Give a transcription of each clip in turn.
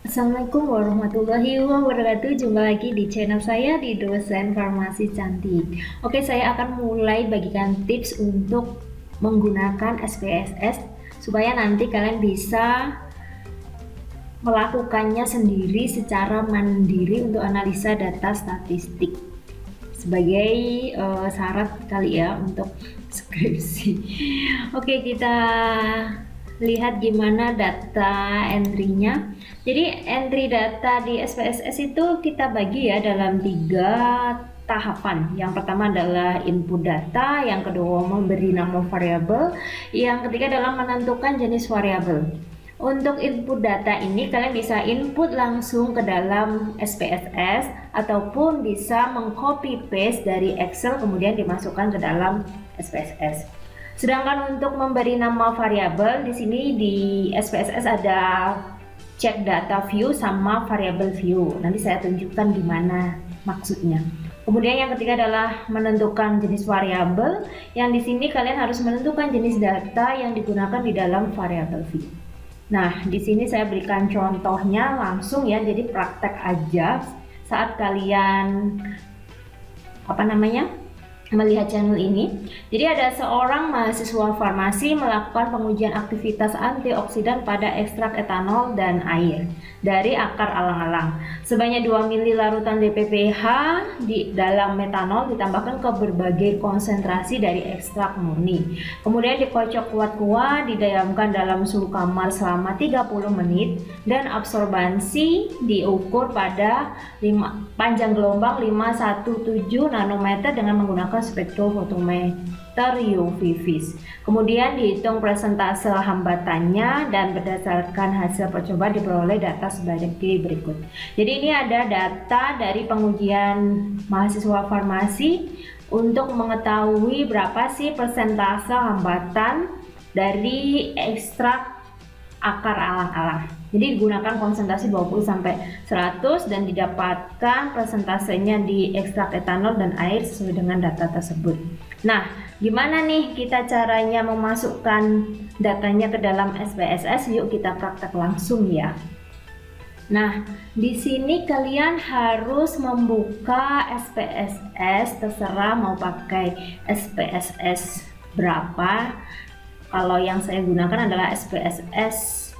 Assalamualaikum warahmatullahi wabarakatuh. Jumpa lagi di channel saya di Dosen Farmasi Cantik. Oke, saya akan mulai bagikan tips untuk menggunakan SPSS supaya nanti kalian bisa melakukannya sendiri secara mandiri untuk analisa data statistik sebagai syarat kali ya untuk skripsi. Oke, kita lihat gimana data entry-nya. Jadi entry data di SPSS itu kita bagi ya dalam 3 tahapan. Yang pertama adalah input data, yang kedua memberi nama variabel, yang ketiga adalah menentukan jenis variabel. Untuk input data ini kalian bisa input langsung ke dalam SPSS ataupun bisa mengcopy paste dari Excel kemudian dimasukkan ke dalam SPSS. Sedangkan untuk memberi nama variabel di sini di SPSS ada check data view sama variable view. Nanti saya tunjukkan gimana maksudnya. Kemudian yang ketiga adalah menentukan jenis variabel. Yang di sini kalian harus menentukan jenis data yang digunakan di dalam variable view. Nah, di sini saya berikan contohnya langsung ya, jadi praktek aja saat kalian melihat channel ini. Jadi ada seorang mahasiswa farmasi melakukan pengujian aktivitas antioksidan pada ekstrak etanol dan air dari akar alang-alang. Sebanyak 2 ml larutan DPPH di dalam metanol ditambahkan ke berbagai konsentrasi dari ekstrak murni. Kemudian dikocok kuat-kuat, didiamkan dalam suhu kamar selama 30 menit dan absorbansi diukur pada panjang gelombang 517 nanometer dengan menggunakan spektrofotometer UV vis. Kemudian dihitung persentase hambatannya dan berdasarkan hasil percobaan diperoleh data sebagai berikut. Jadi ini ada data dari pengujian mahasiswa farmasi untuk mengetahui berapa sih persentase hambatan dari ekstrak akar alang-alang. Jadi digunakan konsentrasi 20 sampai 100 dan didapatkan persentasenya di ekstrak etanol dan air sesuai dengan data tersebut. Nah, gimana nih kita caranya memasukkan datanya ke dalam SPSS? Yuk kita praktek langsung ya. Nah, di sini kalian harus membuka SPSS, terserah mau pakai SPSS berapa. Kalau yang saya gunakan adalah SPSS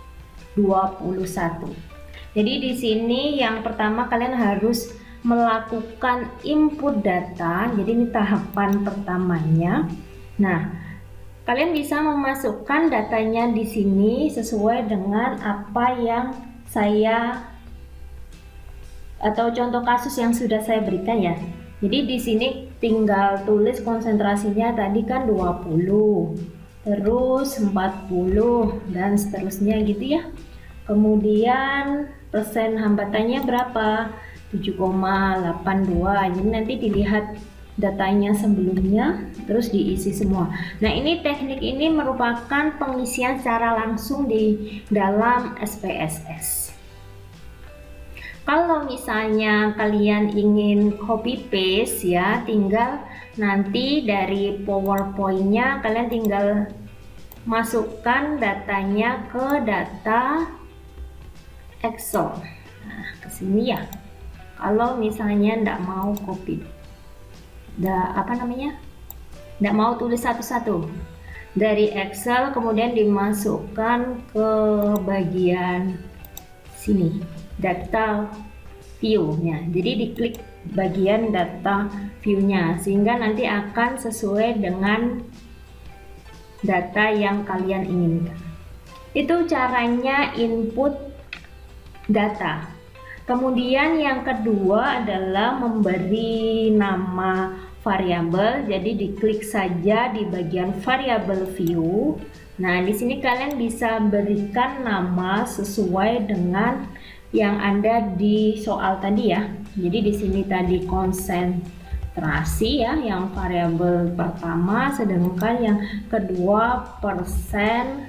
21. Jadi di sini yang pertama kalian harus melakukan input data. Jadi ini tahapan pertamanya. Nah, kalian bisa memasukkan datanya di sini sesuai dengan apa yang saya atau contoh kasus yang sudah saya berikan ya. Jadi di sini tinggal tulis konsentrasinya tadi kan 20. Terus 40 dan seterusnya gitu ya. Kemudian persen hambatannya berapa? 7,82. Jadi nanti dilihat datanya sebelumnya terus diisi semua. Nah, ini teknik ini merupakan pengisian secara langsung di dalam SPSS. Kalau misalnya kalian ingin copy paste ya, tinggal nanti dari PowerPoint-nya kalian tinggal masukkan datanya ke data Excel. Nah, ke sini ya. Kalau misalnya enggak mau copy, enggak mau tulis satu-satu dari Excel, kemudian dimasukkan ke bagian sini, data view-nya. Jadi diklik bagian data view-nya sehingga nanti akan sesuai dengan data yang kalian inginkan. Itu caranya input data. Kemudian yang kedua adalah memberi nama variabel. Jadi diklik saja di bagian variable view. Nah, di sini kalian bisa berikan nama sesuai dengan yang ada di soal tadi ya. Jadi di sini tadi konsentrasi ya, yang variabel pertama, sedangkan yang kedua persen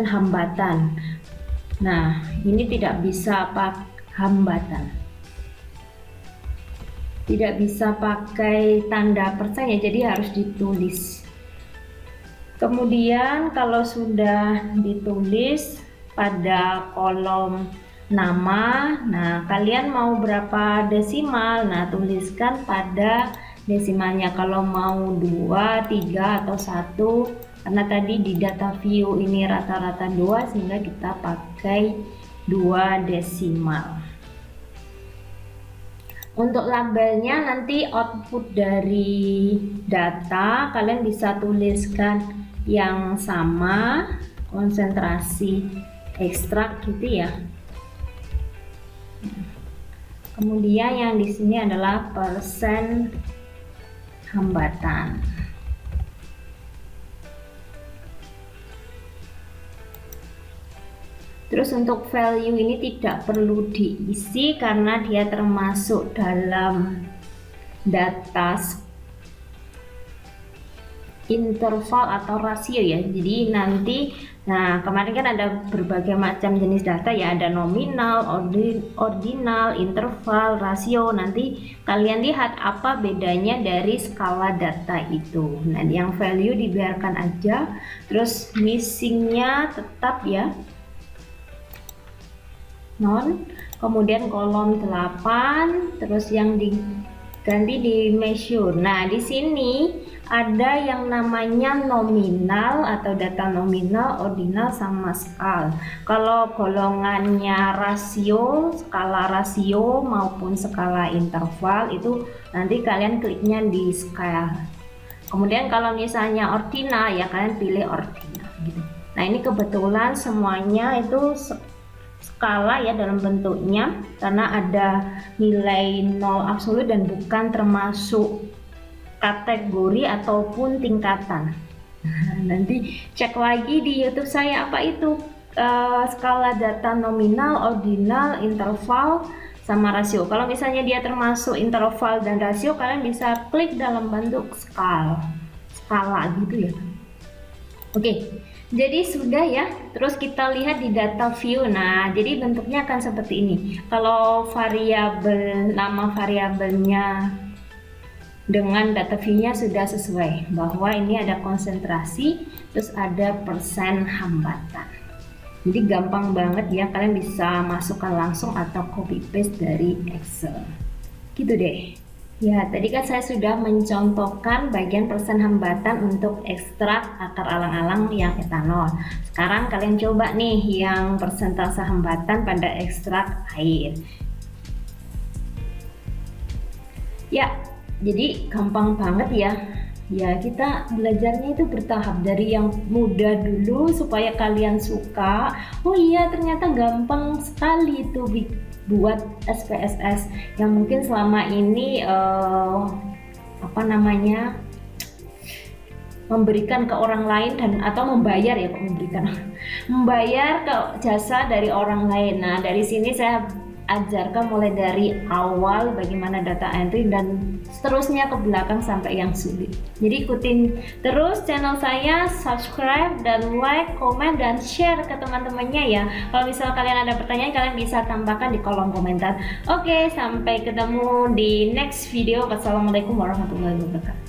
hambatan. Nah, ini tidak bisa pakai hambatan, tidak bisa pakai tanda persen ya, jadi harus ditulis. Kemudian kalau sudah ditulis pada kolom nama. Nah, kalian mau berapa desimal? Nah, tuliskan pada desimalnya. Kalau mau 2, 3 atau 1, karena tadi di data view ini rata-rata 2, sehingga kita pakai 2 desimal. Untuk labelnya nanti output dari data kalian bisa tuliskan yang sama, konsentrasi ekstrak gitu ya. Kemudian yang di sini adalah persen hambatan. Terus untuk value ini tidak perlu diisi karena dia termasuk dalam data interval atau rasio ya. Jadi nanti, nah kemarin kan ada berbagai macam jenis data ya, ada nominal, ordinal, interval, rasio. Nanti kalian lihat apa bedanya dari skala data itu. Nah, yang value dibiarkan aja, terus missingnya tetap ya, non, kemudian kolom 8, terus yang diganti di measure. Nah, di sini ada yang namanya nominal atau data nominal, ordinal sama skal. Kalau golongannya rasio, skala rasio maupun skala interval itu nanti kalian kliknya di skal. Kemudian kalau misalnya ordinal ya kalian pilih ordinal gitu. Nah, ini kebetulan semuanya itu skala ya dalam bentuknya, karena ada nilai 0 absolut dan bukan termasuk kategori ataupun tingkatan. Nanti cek lagi di YouTube saya apa itu skala data nominal, ordinal, interval, sama rasio. Kalau misalnya dia termasuk interval dan rasio, kalian bisa klik dalam bentuk skala gitu ya. Oke. Jadi sudah ya, terus kita lihat di data view. Nah, jadi bentuknya akan seperti ini. Kalau variabel, nama variabelnya dengan data view-nya sudah sesuai, bahwa ini ada konsentrasi, terus ada persen hambatan. Jadi gampang banget ya, kalian bisa masukkan langsung atau copy paste dari Excel. Gitu deh. Ya, tadi kan saya sudah mencontohkan bagian persen hambatan untuk ekstrak akar alang-alang yang etanol. Sekarang kalian coba nih yang persentase hambatan pada ekstrak air. Ya, jadi gampang banget ya. Ya, kita belajarnya itu bertahap dari yang mudah dulu supaya kalian suka. Oh iya, ternyata gampang sekali itu buat SPSS yang mungkin selama ini memberikan ke orang lain dan atau membayar ya, membayar ke jasa dari orang lain. Nah, dari sini saya ajarkan mulai dari awal bagaimana data entry dan seterusnya ke belakang sampai yang sulit. Jadi ikutin terus channel saya, subscribe dan like, komen dan share ke teman-temannya ya. Kalau misal kalian ada pertanyaan, kalian bisa tambahkan di kolom komentar. Oke, sampai ketemu di next video. Wassalamualaikum warahmatullahi wabarakatuh.